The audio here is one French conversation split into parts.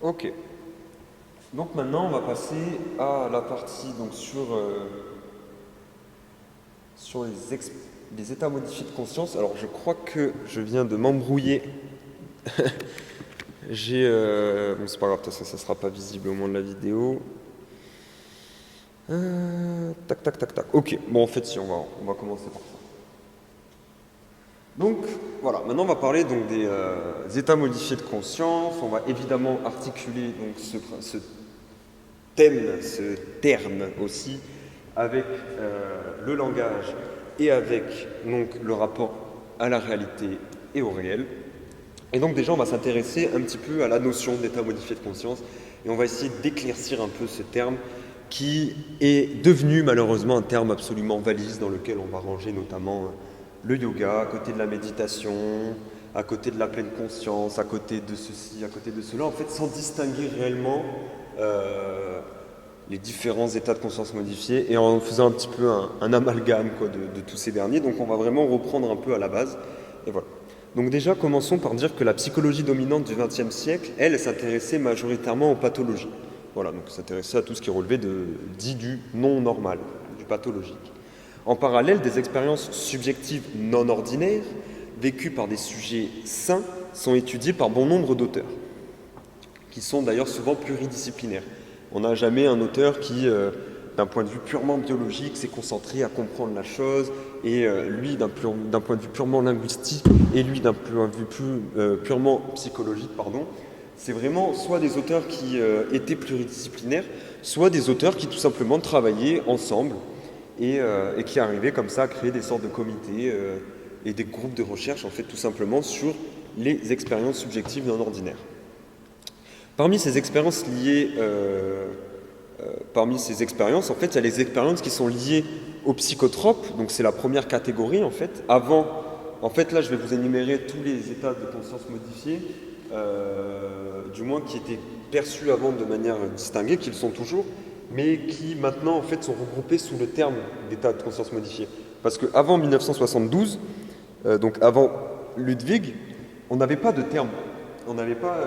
Ok, donc maintenant on va passer à la partie donc sur les états modifiés de conscience. Alors je crois que je viens de m'embrouiller. Bon, c'est pas grave, de toute façon ça sera pas visible au moment de la vidéo. Tac tac tac tac. Ok, bon en fait si on va commencer par ça. Donc voilà, maintenant on va parler donc des états modifiés de conscience. On va évidemment articuler donc ce thème, ce terme aussi, avec le langage et avec donc le rapport à la réalité et au réel. Et donc déjà on va s'intéresser un petit peu à la notion d'état modifié de conscience et on va essayer d'éclaircir un peu ce terme qui est devenu malheureusement un terme absolument valise dans lequel on va ranger notamment le yoga, à côté de la méditation, à côté de la pleine conscience, à côté de ceci, à côté de cela, en fait sans distinguer réellement les différents états de conscience modifiés et en faisant un petit peu un amalgame quoi, de tous ces derniers. Donc on va vraiment reprendre un peu à la base. Et voilà. Donc déjà, commençons par dire que la psychologie dominante du XXe siècle, elle s'intéressait majoritairement aux pathologies. Voilà, donc s'intéressait à tout ce qui relevait dit du non normal, du pathologique. En parallèle, des expériences subjectives non ordinaires, vécues par des sujets sains, sont étudiées par bon nombre d'auteurs, qui sont d'ailleurs souvent pluridisciplinaires. On n'a jamais un auteur qui, d'un point de vue purement biologique, s'est concentré à comprendre la chose, et lui, d'un point de vue purement linguistique, et lui, d'un point de vue purement psychologique, pardon. C'est vraiment soit des auteurs qui étaient pluridisciplinaires, soit des auteurs qui tout simplement travaillaient ensemble et qui arrivaient comme ça à créer des sortes de comités et des groupes de recherche, en fait, tout simplement sur les expériences subjectives non ordinaires. Parmi ces expériences en fait, il y a les expériences qui sont liées aux psychotropes, donc c'est la première catégorie, en fait. En fait, là, je vais vous énumérer tous les états de conscience modifiés, du moins qui étaient perçus avant de manière distinguée, qu'ils sont toujours, mais qui maintenant, en fait, sont regroupés sous le terme d'état de conscience modifié. Parce qu'avant 1972, donc avant Ludwig, on n'avait pas de terme. On n'avait pas...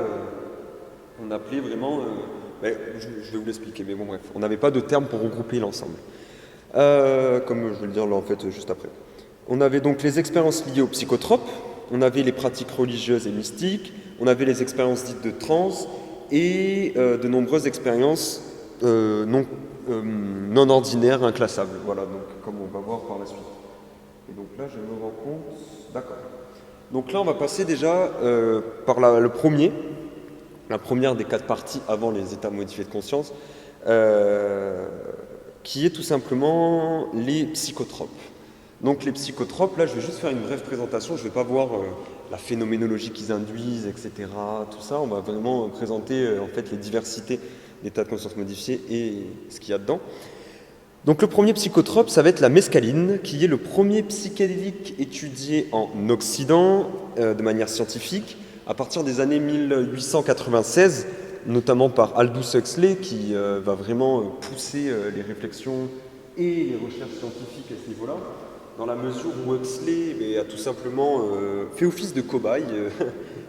on appelait vraiment... je vais vous l'expliquer, mais bon bref. On n'avait pas de terme pour regrouper l'ensemble. Comme je vais le dire là en fait juste après. On avait donc les expériences liées aux psychotropes, on avait les pratiques religieuses et mystiques, on avait les expériences dites de transe et de nombreuses expériences non ordinaires, inclassables. Voilà, donc comme on va voir par la suite. Et donc là, je me rends compte... D'accord. Donc là, on va passer déjà par la première des 4 parties avant les états modifiés de conscience, qui est tout simplement les psychotropes. Donc les psychotropes, là je vais juste faire une brève présentation, je ne vais pas voir la phénoménologie qu'ils induisent, etc. Tout ça, on va vraiment présenter en fait les diversités d'états de conscience modifiés et ce qu'il y a dedans. Donc le premier psychotrope, ça va être la mescaline, qui est le premier psychédélique étudié en Occident de manière scientifique, à partir des années 1896, notamment par Aldous Huxley, qui va vraiment pousser les réflexions et les recherches scientifiques à ce niveau-là, dans la mesure où Huxley a tout simplement fait office de cobaye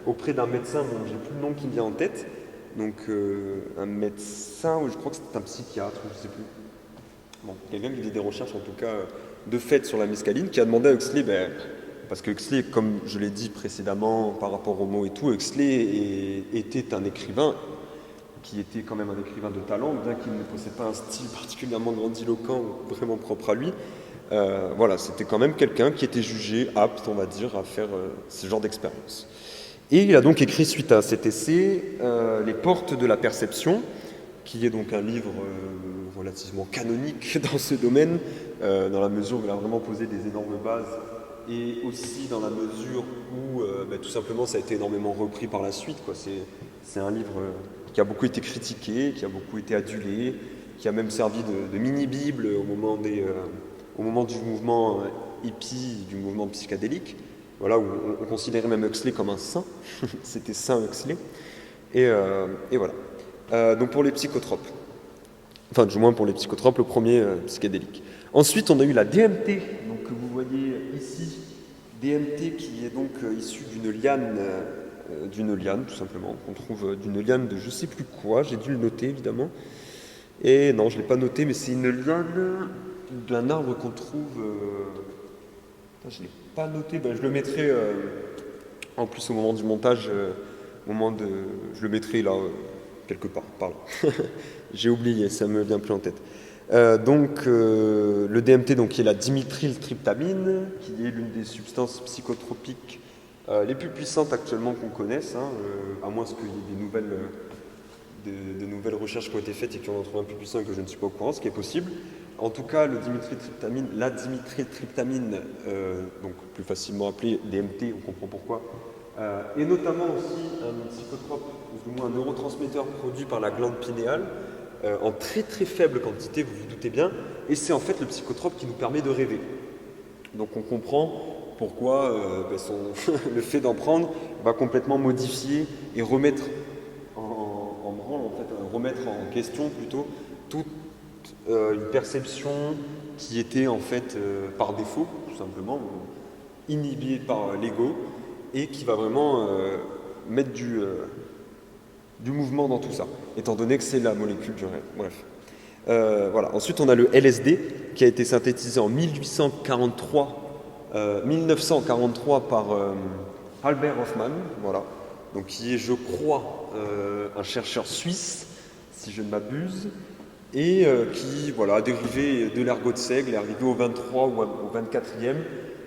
auprès d'un médecin dont j'ai plus le nom qui me vient en tête, donc un médecin, ou je crois que c'était un psychiatre, je ne sais plus. Bon, quelqu'un qui faisait des recherches en tout cas de fait sur la mescaline, qui a demandé à Huxley, parce que Huxley, comme je l'ai dit précédemment par rapport aux mots et tout, Huxley était un écrivain qui était quand même un écrivain de talent, bien qu'il ne possède pas un style particulièrement grandiloquent, vraiment propre à lui. Voilà, c'était quand même quelqu'un qui était jugé apte, on va dire, à faire ce genre d'expérience. Et il a donc écrit suite à cet essai Les portes de la perception, qui est donc un livre relativement canonique dans ce domaine, dans la mesure où il a vraiment posé des énormes bases, et aussi dans la mesure où tout simplement ça a été énormément repris par la suite. C'est un livre qui a beaucoup été critiqué, qui a beaucoup été adulé, qui a même servi de mini-bible au moment du mouvement hippie, du mouvement psychédélique, voilà, où on considérait même Huxley comme un saint, c'était Saint Huxley, et voilà. Donc pour les psychotropes, enfin du moins pour les psychotropes, le premier psychédélique. Ensuite, on a eu la DMT, donc que vous voyez ici, DMT qui est donc issue d'une liane d'une liane, tout simplement, qu'on trouve d'une liane de je sais plus quoi, j'ai dû le noter évidemment. Et non, je ne l'ai pas noté, mais c'est une liane d'un arbre qu'on trouve. Je ne l'ai pas noté, ben, je le mettrai en plus au moment du montage, je le mettrai là, quelque part, par là. J'ai oublié, ça me vient plus en tête. Le DMT, donc, qui est la dimethyltryptamine, qui est l'une des substances psychotropiques les plus puissantes actuellement qu'on connaisse, hein, à moins qu'il y ait des nouvelles recherches qui ont été faites et qui en ont trouvé un plus puissant et que je ne suis pas au courant, ce qui est possible. En tout cas, la dimethyltryptamine, donc plus facilement appelée DMT, on comprend pourquoi, et notamment aussi un psychotrope, ou du moins un neurotransmetteur produit par la glande pinéale, en très très faible quantité, vous vous doutez bien, et c'est en fait le psychotrope qui nous permet de rêver. Donc on comprend pourquoi le fait d'en prendre va complètement modifier et remettre en branle, en fait, remettre en question plutôt toute une perception qui était en fait par défaut, tout simplement, inhibée par l'ego, et qui va vraiment mettre du mouvement dans tout ça, étant donné que c'est la molécule du rêve. Bref. Voilà. Ensuite, on a le LSD, qui a été synthétisé en 1943 par Albert Hofmann, voilà. Donc, qui est, je crois, un chercheur suisse, si je ne m'abuse, et qui voilà, a dérivé de l'ergot de seigle, est arrivé au 23 ou au 24e.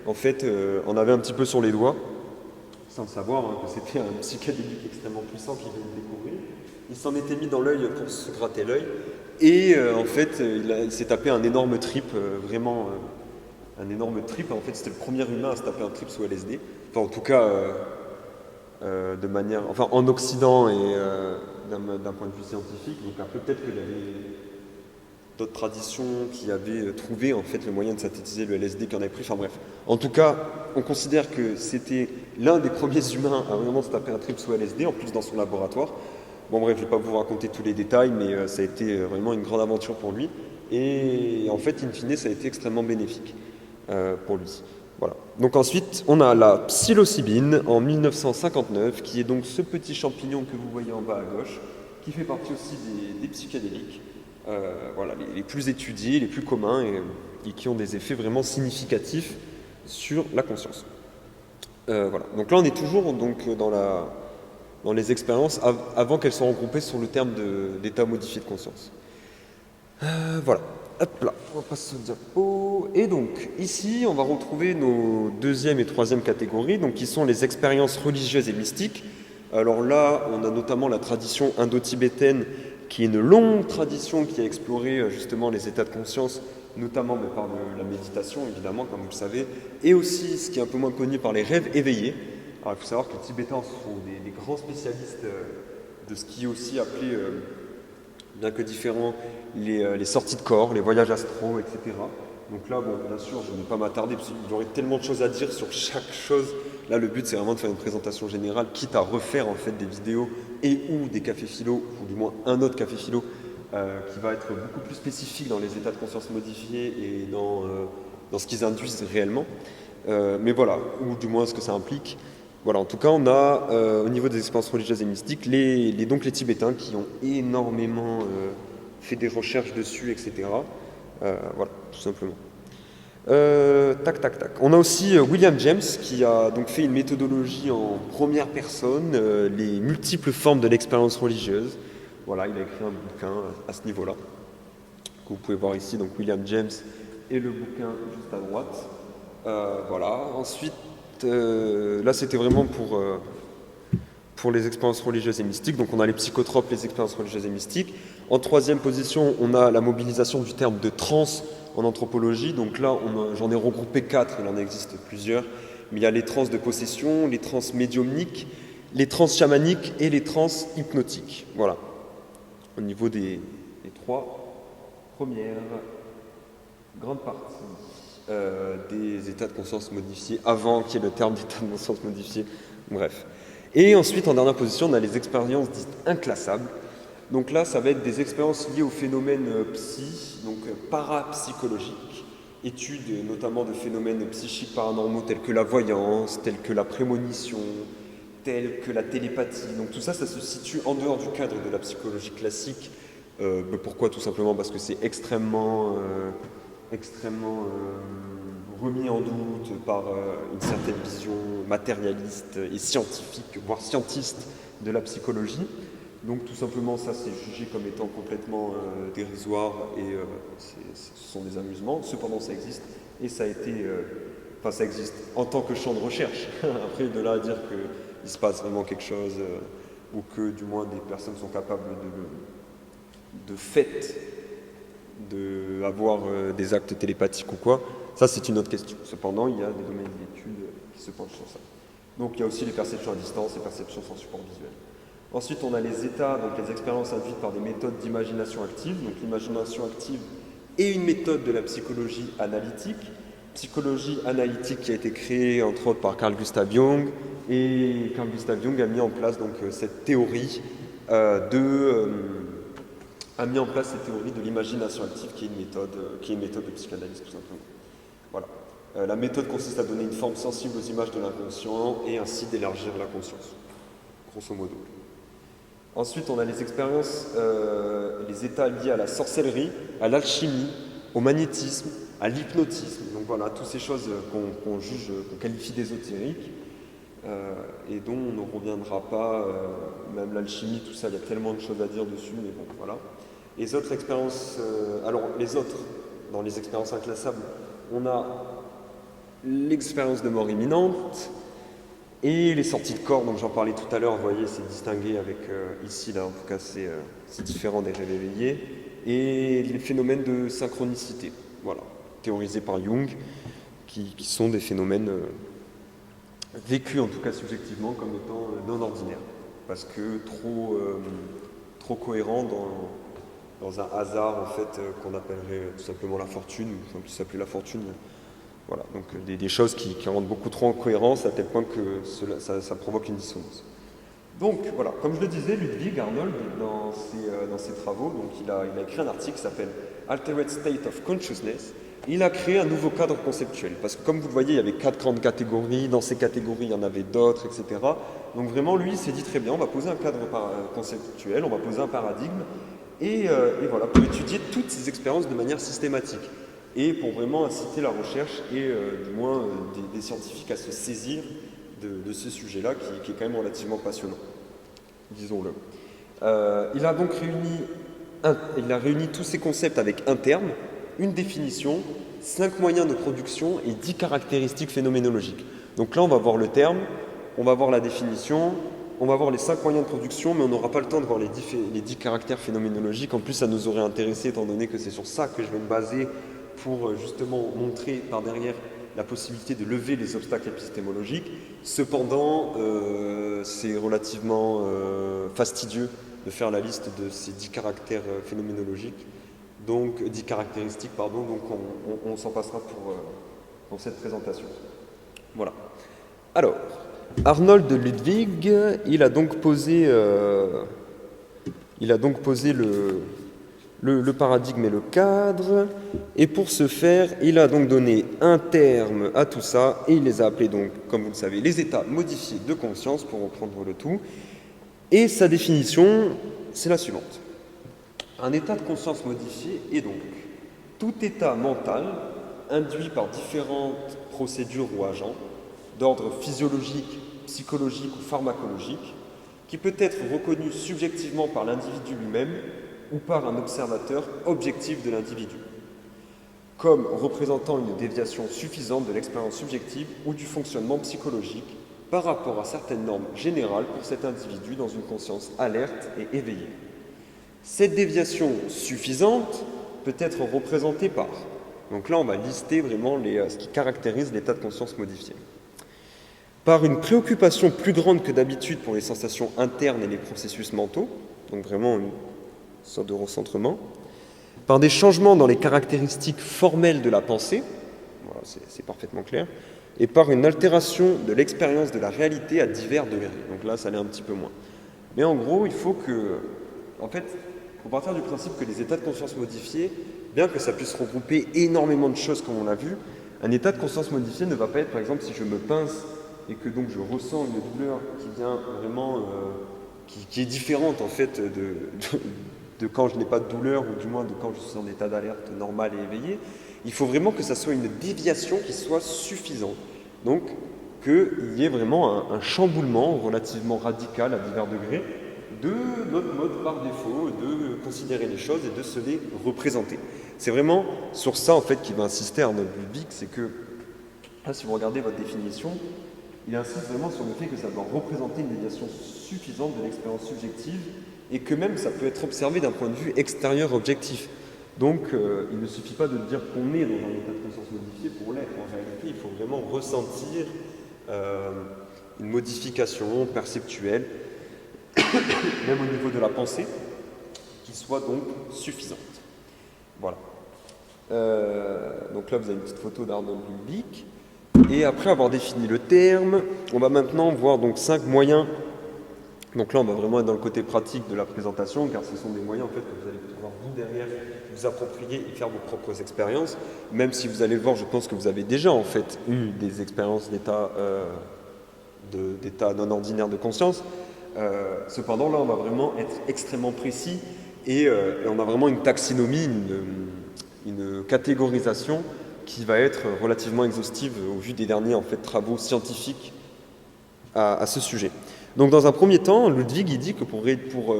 En fait, on avait un petit peu sur les doigts, sans le savoir, hein, que c'était un psychédélique extrêmement puissant qu'il venait de découvrir. Il s'en était mis dans l'œil pour se gratter l'œil, et en fait, il s'est tapé un énorme trip, vraiment un énorme trip. En fait, c'était le premier humain à se taper un trip sous LSD. Enfin, en tout cas, de manière, enfin, en Occident et d'un point de vue scientifique. Donc après, peut-être qu'il y avait d'autres traditions qui avaient trouvé en fait le moyen de synthétiser le LSD qui en avait pris. Enfin bref. En tout cas, on considère que c'était l'un des premiers humains à vraiment se taper un trip sous LSD, en plus dans son laboratoire. Bon bref, je ne vais pas vous raconter tous les détails, mais ça a été vraiment une grande aventure pour lui. Et en fait, in fine, ça a été extrêmement bénéfique pour lui. Voilà. Donc ensuite, on a la psilocybine en 1959, qui est donc ce petit champignon que vous voyez en bas à gauche, qui fait partie aussi des psychédéliques. Voilà, les plus étudiés, les plus communs et qui ont des effets vraiment significatifs sur la conscience. Voilà. Donc là, on est toujours donc, dans les expériences avant qu'elles soient regroupées sur le terme d'état modifié de conscience. Voilà. Hop là, on passe au diapo. Et donc, ici, on va retrouver nos deuxième et troisième catégories, donc qui sont les expériences religieuses et mystiques. Alors là, on a notamment la tradition indo-tibétaine, qui est une longue tradition qui a exploré justement les états de conscience, notamment par la méditation, évidemment, comme vous le savez, et aussi, ce qui est un peu moins connu, par les rêves éveillés. Alors, il faut savoir que les Tibétains sont des grands spécialistes de ce qui est aussi appelé, bien que différent, les sorties de corps, les voyages astraux, etc. Donc là, bon, bien sûr, je ne vais pas m'attarder, parce qu'il y aurait tellement de choses à dire sur chaque chose. Là, le but, c'est vraiment de faire une présentation générale, quitte à refaire en fait des vidéos et ou des cafés philo, ou du moins un autre café philo, qui va être beaucoup plus spécifique dans les états de conscience modifiés et dans ce qu'ils induisent réellement. Mais voilà, ou du moins ce que ça implique. Voilà, en tout cas, on a, au niveau des expériences religieuses et mystiques, les Tibétains qui ont énormément fait des recherches dessus, etc. Voilà, tout simplement. On a aussi William James qui a donc fait une méthodologie en première personne, les multiples formes de l'expérience religieuse. Voilà, il a écrit un bouquin à ce niveau-là, que vous pouvez voir ici, donc William James et le bouquin juste à droite. Voilà, ensuite, là c'était vraiment pour les expériences religieuses et mystiques. Donc on a les psychotropes, les expériences religieuses et mystiques. En troisième position, on a la mobilisation du terme de transe en anthropologie. Donc là, j'en ai regroupé 4, il en existe plusieurs. Mais il y a les transes de possession, les transes médiumniques, les transes chamaniques et les transes hypnotiques. Voilà, au niveau des 3 premières grandes parties des états de conscience modifiés, avant qu'il y ait le terme d'état de conscience modifié. Bref. Et ensuite, en dernière position, on a les expériences dites inclassables. Donc là, ça va être des expériences liées aux phénomènes donc parapsychologiques, études notamment de phénomènes psychiques paranormaux tels que la voyance, tels que la prémonition, telles que la télépathie. Donc tout ça, ça se situe en dehors du cadre de la psychologie classique. Pourquoi? Tout simplement parce que c'est extrêmement remis en doute par une certaine vision matérialiste et scientifique, voire scientiste de la psychologie. Donc tout simplement ça c'est jugé comme étant complètement dérisoire et ce sont des amusements. Cependant ça existe et ça a été, ça existe en tant que champ de recherche. Après de là à dire qu'il se passe vraiment quelque chose ou que du moins des personnes sont capables de fait d'avoir des actes télépathiques ou quoi, ça c'est une autre question. Cependant il y a des domaines d'études qui se penchent sur ça. Donc il y a aussi les perceptions à distance et perceptions sans support visuel. Ensuite, on a les états, donc les expériences induites par des méthodes d'imagination active. Donc l'imagination active est une méthode de la psychologie analytique. Psychologie analytique qui a été créée entre autres par Carl Gustav Jung. Et Carl Gustav Jung a mis en place donc, cette théorie de l'imagination active qui est une méthode de psychanalyse tout simplement. Voilà. La méthode consiste à donner une forme sensible aux images de l'inconscient et ainsi d'élargir la conscience, grosso modo. Ensuite, on a les expériences, les états liés à la sorcellerie, à l'alchimie, au magnétisme, à l'hypnotisme. Donc voilà, toutes ces choses qu'on juge, qu'on qualifie d'ésotériques et dont on ne reviendra pas, même l'alchimie, tout ça, il y a tellement de choses à dire dessus, mais bon, voilà. Les autres expériences, dans les expériences inclassables, on a l'expérience de mort imminente, et les sorties de corps, donc j'en parlais tout à l'heure, vous voyez, c'est distingué avec ici, là, en tout cas, c'est différent des rêves éveillés. Et les phénomènes de synchronicité, voilà, théorisés par Jung, qui sont des phénomènes vécus, en tout cas subjectivement, comme étant non ordinaires. Parce que trop cohérents dans un hasard, en fait, qu'on appellerait tout simplement la fortune, enfin, qui s'appelait la fortune. Voilà, donc des choses qui rentrent beaucoup trop en cohérence à tel point que ça provoque une dissonance. Donc voilà, comme je le disais, Ludwig Arnold, dans ses travaux, donc il a écrit un article qui s'appelle Altered State of Consciousness. Il a créé un nouveau cadre conceptuel, parce que comme vous le voyez, il y avait 4 grandes catégories, dans ces catégories il y en avait d'autres, etc. Donc vraiment, lui, il s'est dit très bien, on va poser un cadre conceptuel, on va poser un paradigme, et voilà, pour étudier toutes ces expériences de manière systématique. Et pour vraiment inciter la recherche et du moins des scientifiques à se saisir de ce sujet-là qui est quand même relativement passionnant, disons-le. Il a donc réuni tous ces concepts avec un terme, une définition, 5 moyens de production et 10 caractéristiques phénoménologiques. Donc là, on va voir le terme, on va voir la définition, on va voir les 5 moyens de production, mais on n'aura pas le temps de voir les 10 caractères phénoménologiques. En plus, ça nous aurait intéressé, étant donné que c'est sur ça que je vais me baser pour justement montrer par derrière la possibilité de lever les obstacles épistémologiques. Cependant, c'est relativement fastidieux de faire la liste de ces 10 caractères phénoménologiques, donc 10 caractéristiques, pardon, donc on s'en passera pour cette présentation. Voilà. Alors, Arnold Ludwig, il a donc posé le paradigme et le cadre, et pour ce faire, il a donc donné un terme à tout ça, et il les a appelés donc, comme vous le savez, les états modifiés de conscience, pour reprendre le tout. Et sa définition, c'est la suivante. Un état de conscience modifié est donc tout état mental induit par différentes procédures ou agents, d'ordre physiologique, psychologique ou pharmacologique, qui peut être reconnu subjectivement par l'individu lui-même ou par un observateur objectif de l'individu, comme représentant une déviation suffisante de l'expérience subjective ou du fonctionnement psychologique par rapport à certaines normes générales pour cet individu dans une conscience alerte et éveillée. Cette déviation suffisante peut être représentée par, donc là on va lister vraiment ce qui caractérise l'état de conscience modifié, par une préoccupation plus grande que d'habitude pour les sensations internes et les processus mentaux, donc vraiment une sorte de recentrement, par des changements dans les caractéristiques formelles de la pensée, voilà, c'est parfaitement clair, et par une altération de l'expérience de la réalité à divers degrés. Donc là, ça l'est un petit peu moins. Mais en gros, il faut partir du principe que les états de conscience modifiés, bien que ça puisse regrouper énormément de choses comme on l'a vu, un état de conscience modifié ne va pas être, par exemple, si je me pince et que donc je ressens une douleur qui vient vraiment, qui est différente en fait de quand je n'ai pas de douleur ou du moins de quand je suis en état d'alerte normal et éveillé, il faut vraiment que ça soit une déviation qui soit suffisante. Donc qu'il y ait vraiment un chamboulement relativement radical à divers degrés de notre mode par défaut, de considérer les choses et de se les représenter. C'est vraiment sur ça en fait qu'il va insister Arnold Ludwig, c'est que là si vous regardez votre définition, il insiste vraiment sur le fait que ça doit représenter une déviation suffisante de l'expérience subjective et que même ça peut être observé d'un point de vue extérieur objectif. Donc il ne suffit pas de dire qu'on est dans un état de conscience modifié pour l'être. En réalité, il faut vraiment ressentir une modification perceptuelle, même au niveau de la pensée, qui soit donc suffisante. Voilà. Donc là, vous avez une petite photo d'Arnold Ludwig. Et après avoir défini le terme, on va maintenant voir donc 5 moyens. Donc là, on va vraiment être dans le côté pratique de la présentation, car ce sont des moyens en fait, que vous allez pouvoir vous derrière vous approprier et faire vos propres expériences. Même si vous allez le voir, je pense que vous avez déjà en fait eu des expériences d'état non ordinaire de conscience. Cependant, là, on va vraiment être extrêmement précis et on a vraiment une taxinomie, une catégorisation qui va être relativement exhaustive au vu des derniers en fait, travaux scientifiques à ce sujet. Donc dans un premier temps, Ludwig il dit que pour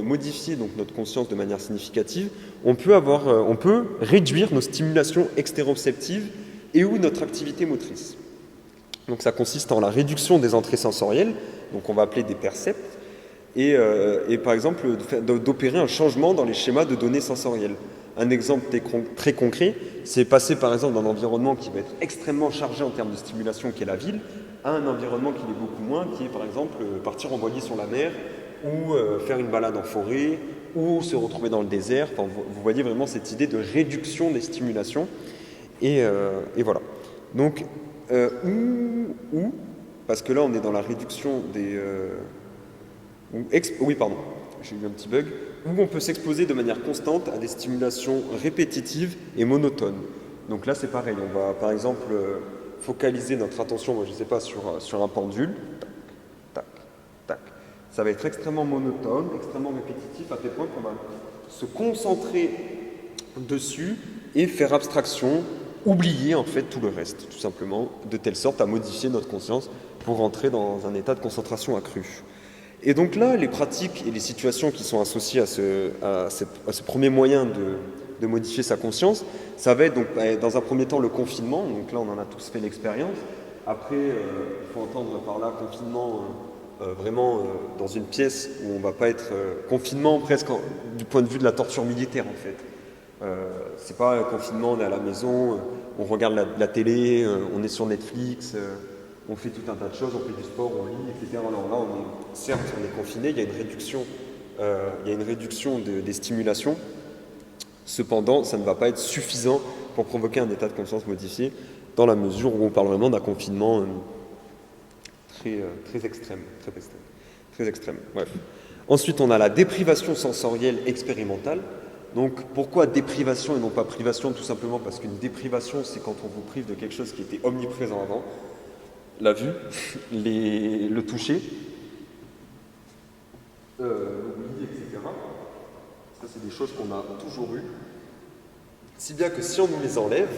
modifier donc, notre conscience de manière significative, on peut réduire nos stimulations extéroceptives et ou notre activité motrice. Donc ça consiste en la réduction des entrées sensorielles, donc on va appeler des percepts, et par exemple d'opérer un changement dans les schémas de données sensorielles. Un exemple très concret, c'est passer par exemple d'un environnement qui va être extrêmement chargé en termes de stimulation, qui est la ville, à un environnement qui l'est beaucoup moins, qui est par exemple partir en voilier sur la mer, ou faire une balade en forêt, ou se retrouver dans le désert. Enfin, vous voyez vraiment cette idée de réduction des stimulations. Et voilà. Donc, parce que là on est dans la réduction des... oui, pardon, j'ai eu un petit bug. Où on peut s'exposer de manière constante à des stimulations répétitives et monotones. Donc là, c'est pareil. On va, par exemple, focaliser notre attention, moi, je ne sais pas, sur un pendule. Tac, tac, tac. Ça va être extrêmement monotone, extrêmement répétitif, à tel point qu'on va se concentrer dessus et faire abstraction, oublier en fait tout le reste, tout simplement, de telle sorte à modifier notre conscience pour rentrer dans un état de concentration accrue. Et donc là, les pratiques et les situations qui sont associées à ce premier moyen de modifier sa conscience, ça va être donc dans un premier temps le confinement, donc là on en a tous fait l'expérience. Après, il faut entendre par là confinement vraiment dans une pièce où on ne va pas être confinement presque du point de vue de la torture militaire en fait. C'est pas un confinement, on est à la maison, on regarde la télé, on est sur Netflix, on fait tout un tas de choses, on fait du sport, on lit, etc. Alors là, certes, on est confiné, il y a une réduction des stimulations. Cependant, ça ne va pas être suffisant pour provoquer un état de conscience modifié, dans la mesure où on parle vraiment d'un confinement très extrême. Bref. Ensuite, on a la déprivation sensorielle expérimentale. Donc, pourquoi déprivation et non pas privation? Tout simplement parce qu'une déprivation, c'est quand on vous prive de quelque chose qui était omniprésent avant. La vue, le toucher, l'ouïe, etc. Ça, c'est des choses qu'on a toujours eues. Si bien que si on nous les enlève,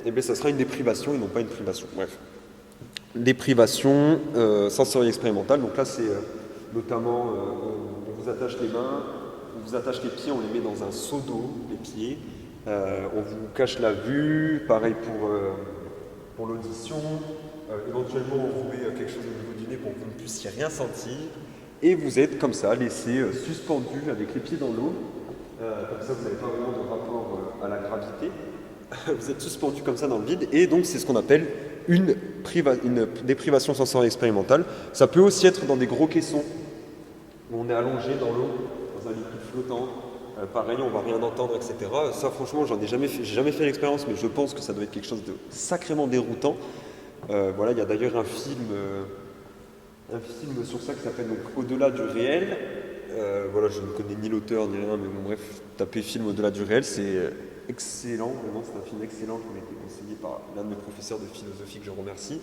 eh bien, ça sera une déprivation et non pas une privation. Bref. Déprivation sensorielle expérimentale. Donc là, c'est notamment, on vous attache les mains, on vous attache les pieds, on les met dans un seau d'eau, les pieds. On vous cache la vue. Pareil pour l'audition. Éventuellement, on vous met quelque chose au niveau du nez pour que vous ne puissiez rien sentir. Et vous êtes comme ça, laissé suspendu avec les pieds dans l'eau. Comme ça, vous n'avez pas vraiment de rapport à la gravité. Vous êtes suspendu comme ça dans le vide. Et donc, c'est ce qu'on appelle une déprivation sensorielle expérimentale. Ça peut aussi être dans des gros caissons où on est allongé dans l'eau, dans un liquide flottant. Pareil, on ne va rien entendre, etc. Ça, franchement, j'ai jamais fait l'expérience, mais je pense que ça doit être quelque chose de sacrément déroutant. Voilà, il y a d'ailleurs un film sur ça qui s'appelle donc Au-delà du réel. Voilà, je ne connais ni l'auteur ni rien, mais bon, bref, tapez film Au-delà du réel, c'est excellent, vraiment, c'est un film excellent qui m'a été conseillé par l'un de mes professeurs de philosophie que je remercie.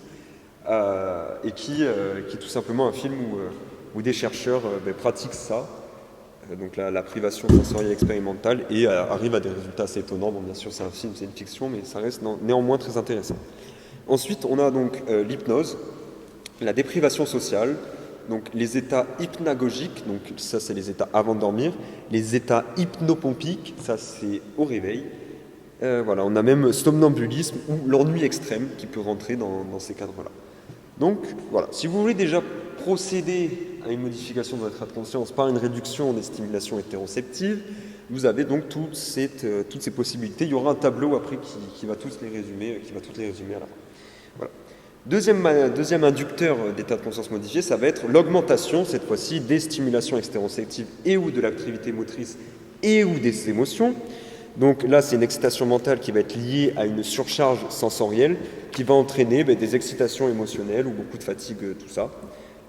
et qui est tout simplement un film où des chercheurs pratiquent ça, donc la privation sensorielle expérimentale, et arrivent à des résultats assez étonnants. Bon, bien sûr, c'est un film, c'est une fiction, mais ça reste néanmoins très intéressant. Ensuite, on a donc l'hypnose, la déprivation sociale, donc les états hypnagogiques, donc ça c'est les états avant de dormir, les états hypnopompiques, ça c'est au réveil. Voilà, on a même somnambulisme ou l'ennui extrême qui peut rentrer dans ces cadres-là. Donc voilà, si vous voulez déjà procéder à une modification de votre état de conscience par une réduction des stimulations hétéroceptives, vous avez donc toutes ces possibilités. Il y aura un tableau après qui va toutes les résumer à la fin. Voilà. Deuxième inducteur d'état de conscience modifié, ça va être l'augmentation, cette fois-ci, des stimulations extéroceptives et ou de l'activité motrice et ou des émotions. Donc là, c'est une excitation mentale qui va être liée à une surcharge sensorielle qui va entraîner des excitations émotionnelles ou beaucoup de fatigue, tout ça.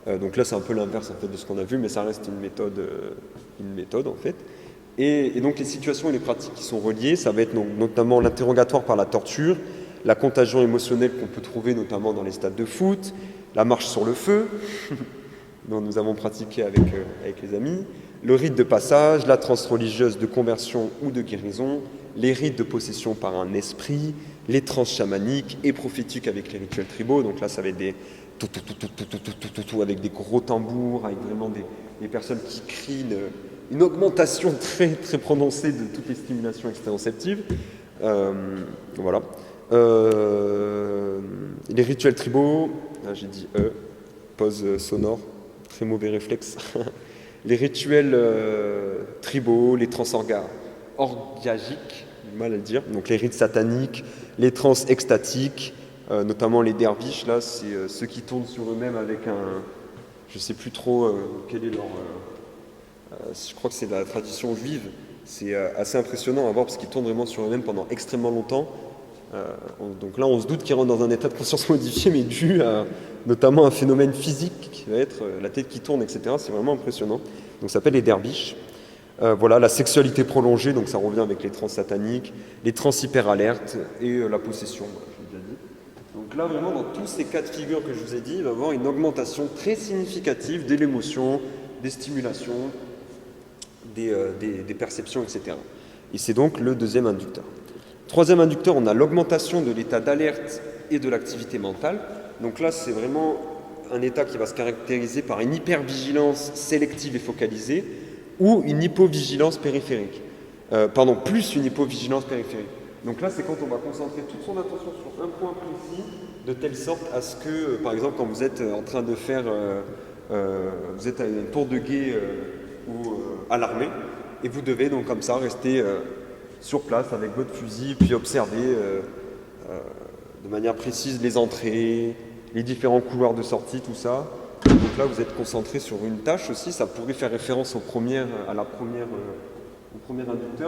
Donc là, c'est un peu l'inverse en fait, de ce qu'on a vu, mais ça reste une méthode en fait. Et donc les situations et les pratiques qui sont reliées, ça va être notamment l'interrogatoire par la torture, la contagion émotionnelle qu'on peut trouver notamment dans les stades de foot, la marche sur le feu, dont nous avons pratiqué avec les amis, le rite de passage, la transe religieuse de conversion ou de guérison, les rites de possession par un esprit, les transes chamaniques et prophétiques avec les rituels tribaux. Donc là, ça va être des avec des gros tambours, avec vraiment des personnes qui crient, une augmentation très, très prononcée de toutes les stimulations extéroceptives. Voilà. Les rituels tribaux, là j'ai dit pause sonore, très mauvais réflexe. Les rituels tribaux, les trans orgiagiques, mal à le dire, donc les rites sataniques, les trans extatiques, notamment les derviches, là, c'est ceux qui tournent sur eux-mêmes avec je ne sais plus trop quel est leur... je crois que c'est de la tradition juive. C'est assez impressionnant à voir parce qu'ils tournent vraiment sur eux-mêmes pendant extrêmement longtemps. Donc là, on se doute qu'ils rentrent dans un état de conscience modifié, mais dû à notamment un phénomène physique qui va être la tête qui tourne, etc. C'est vraiment impressionnant. Donc ça s'appelle les derviches. Voilà, la sexualité prolongée, donc ça revient avec les trans sataniques, les trans hyper-alertes et la possession, voilà, je l'ai déjà dit. Donc là, vraiment, dans tous ces cas de figure que je vous ai dit, il va y avoir une augmentation très significative de l'émotion, des stimulations, des perceptions, etc. Et c'est donc le deuxième inducteur. Troisième inducteur, on a l'augmentation de l'état d'alerte et de l'activité mentale. Donc là, c'est vraiment un état qui va se caractériser par une hypervigilance sélective et focalisée ou une hypovigilance périphérique. Plus une hypovigilance périphérique. Donc là, c'est quand on va concentrer toute son attention sur un point précis, de telle sorte à ce que, par exemple, quand vous êtes en train de faire, vous êtes à une tour de guet ou à l'armée, et vous devez donc comme ça rester sur place avec votre fusil, puis observer de manière précise les entrées, les différents couloirs de sortie, tout ça. Donc là, vous êtes concentré sur une tâche aussi. Ça pourrait faire référence au premier inducteur,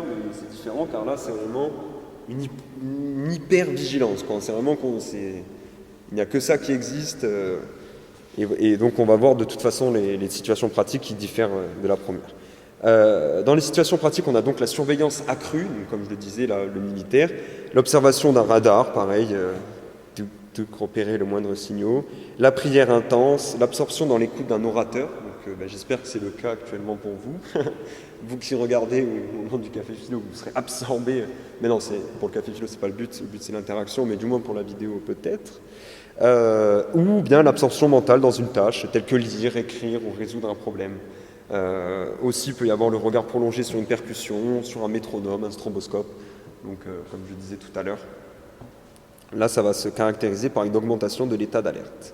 mais c'est différent car là, c'est vraiment une hyper-vigilance. C'est vraiment il n'y a que ça qui existe. Et donc, on va voir de toute façon les situations pratiques qui diffèrent de la première. Dans les situations pratiques, on a donc la surveillance accrue, donc comme je le disais, le militaire, l'observation d'un radar, pareil, de repérer le moindre signal, la prière intense, l'absorption dans l'écoute d'un orateur, donc j'espère que c'est le cas actuellement pour vous, vous qui regardez au moment du café philo, vous serez absorbé, mais non, pour le café philo c'est pas le but c'est l'interaction, mais du moins pour la vidéo peut-être, ou bien l'absorption mentale dans une tâche, telle que lire, écrire ou résoudre un problème. Aussi, il peut y avoir le regard prolongé sur une percussion, sur un métronome, un stromboscope. Donc, comme je disais tout à l'heure, là, ça va se caractériser par une augmentation de l'état d'alerte.